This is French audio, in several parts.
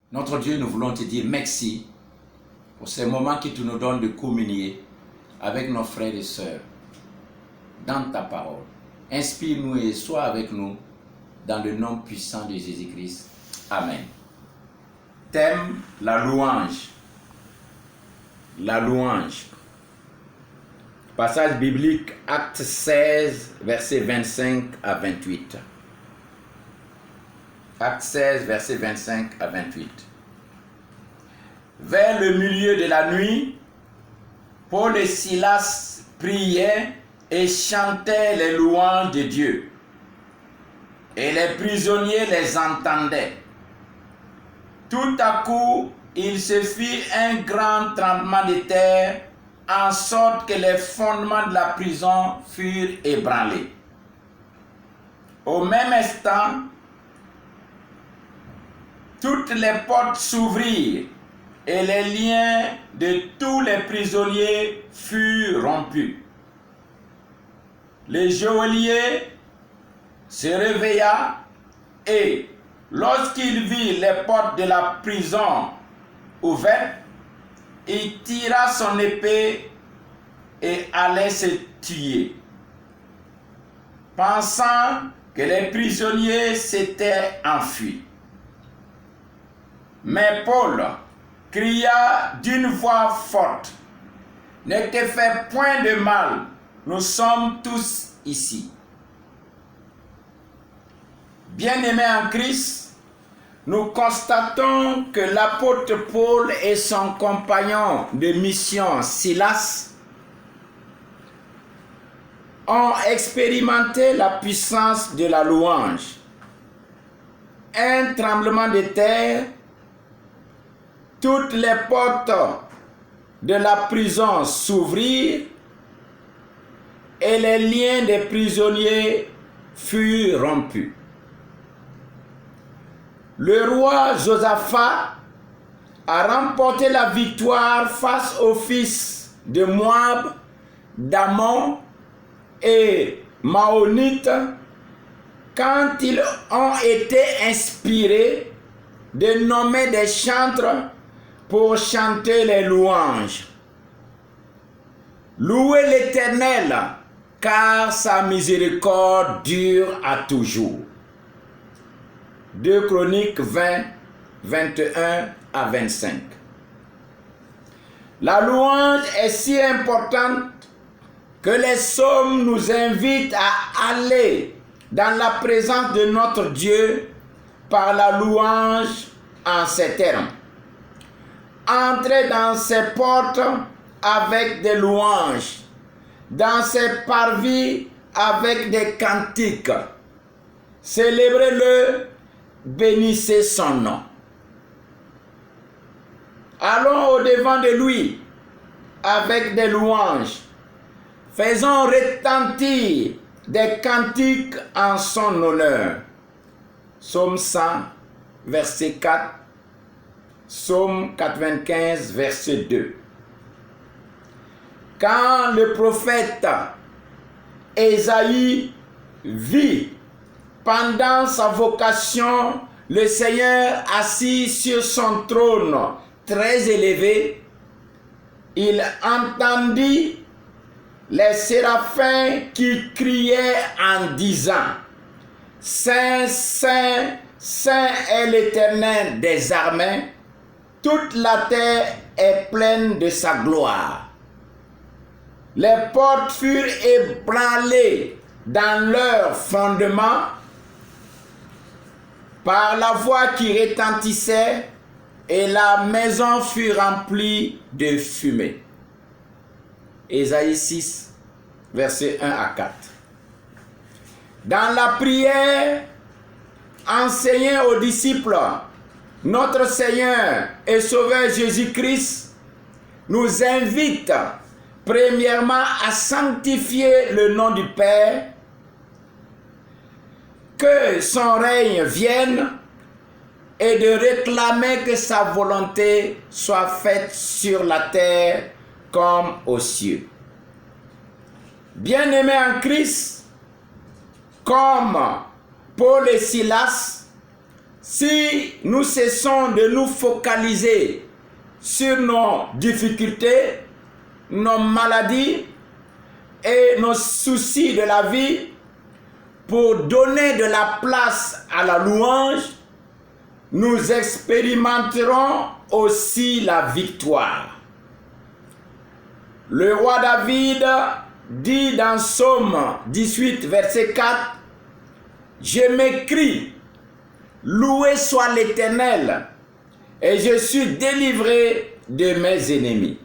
Notre Dieu, nous voulons te dire merci pour ces moments que tu nous donnes de communier avec nos frères et sœurs dans ta parole. Inspire-nous et sois avec nous dans le nom puissant de Jésus-Christ. Amen. Thème, la louange. La louange. Passage biblique, Acte 16, versets 25 à 28. Acte 16, versets 25 à 28. Vers le milieu de la nuit, Paul et Silas priaient et chantaient les louanges de Dieu. Et les prisonniers les entendaient. Tout à coup, il se fit un grand tremblement de terre, en sorte que les fondements de la prison furent ébranlés. Au même instant, toutes les portes s'ouvrirent et les liens de tous les prisonniers furent rompus. Le geôlier se réveilla et, lorsqu'il vit les portes de la prison ouvertes, il tira son épée et allait se tuer, pensant que les prisonniers s'étaient enfuis. Mais Paul cria d'une voix forte: « Ne te fais point de mal, nous sommes tous ici. » Bien-aimés en Christ, nous constatons que l'apôtre Paul et son compagnon de mission Silas ont expérimenté la puissance de la louange. Un tremblement de terre, toutes les portes de la prison s'ouvrirent et les liens des prisonniers furent rompus. Le roi Josaphat a remporté la victoire face aux fils de Moab, d'Ammon et Maonites quand ils ont été inspirés de nommer des chantres pour chanter les louanges. Louez l'Éternel, car sa miséricorde dure à toujours. 2 Chroniques 20, 21 à 25. La louange est si importante que les psaumes nous invitent à aller dans la présence de notre Dieu par la louange en ces termes. Entrez dans ses portes avec des louanges, dans ses parvis avec des cantiques. Célébrez-le, bénissez son nom. Allons au-devant de lui avec des louanges. Faisons retentir des cantiques en son honneur. Psaume 100, verset 4. Psaume 95, verset 2. Quand le prophète Ésaïe vit pendant sa vocation le Seigneur assis sur son trône très élevé, il entendit les séraphins qui criaient en disant: Saint, Saint, Saint est l'Éternel des armées, toute la terre est pleine de sa gloire. Les portes furent ébranlées dans leur fondement par la voix qui retentissait, et la maison fut remplie de fumée. Ésaïe 6, versets 1 à 4. Dans la prière enseignée aux disciples, notre Seigneur et Sauveur Jésus-Christ nous invite premièrement à sanctifier le nom du Père, que son règne vienne et de réclamer que sa volonté soit faite sur la terre comme aux cieux. Bien-aimés en Christ, comme Paul et Silas, Si nous cessons de nous focaliser sur nos difficultés, nos maladies et nos soucis de la vie pour donner de la place à la louange, nous expérimenterons aussi la victoire. Le roi David dit dans Psaume 18, verset 4, « Je m'écrie, loué soit l'Éternel, et je suis délivré de mes ennemis. »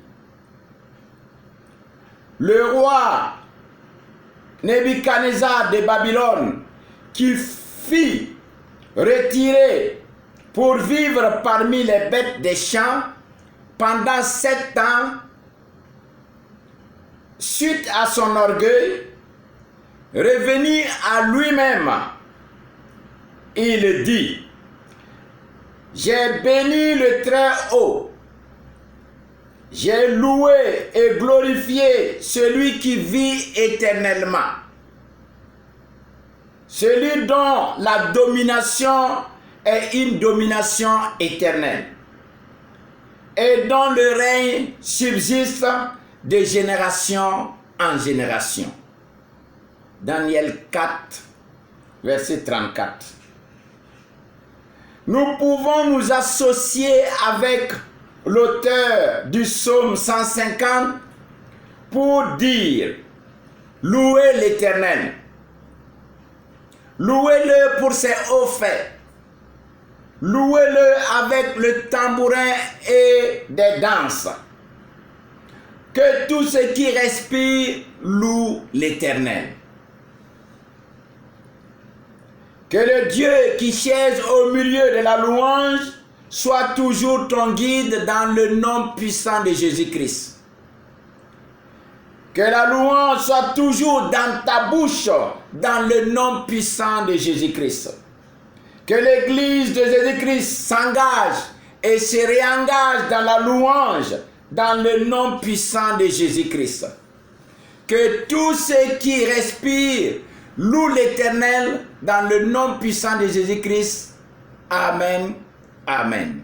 Le roi Nebuchadnezzar de Babylone, qui fit retirer pour vivre parmi les bêtes des champs pendant 7 ans, suite à son orgueil, revenu à lui-même, il dit, « J'ai béni le Très-Haut, j'ai loué et glorifié celui qui vit éternellement, celui dont la domination est une domination éternelle et dont le règne subsiste de génération en génération. » Daniel 4, verset 34. Nous pouvons nous associer avec l'auteur du psaume 150 pour dire « Louez l'Éternel, louez-le pour ses hauts faits, louez-le avec le tambourin et des danses. Que tout ce qui respire loue l'Éternel. » Que le Dieu qui siège au milieu de la louange soit toujours ton guide dans le nom puissant de Jésus-Christ. Que la louange soit toujours dans ta bouche dans le nom puissant de Jésus-Christ. Que l'Église de Jésus-Christ s'engage et se réengage dans la louange dans le nom puissant de Jésus-Christ. Que tous ceux qui respirent louent l'Éternel dans le nom puissant de Jésus-Christ. Amen. Amen.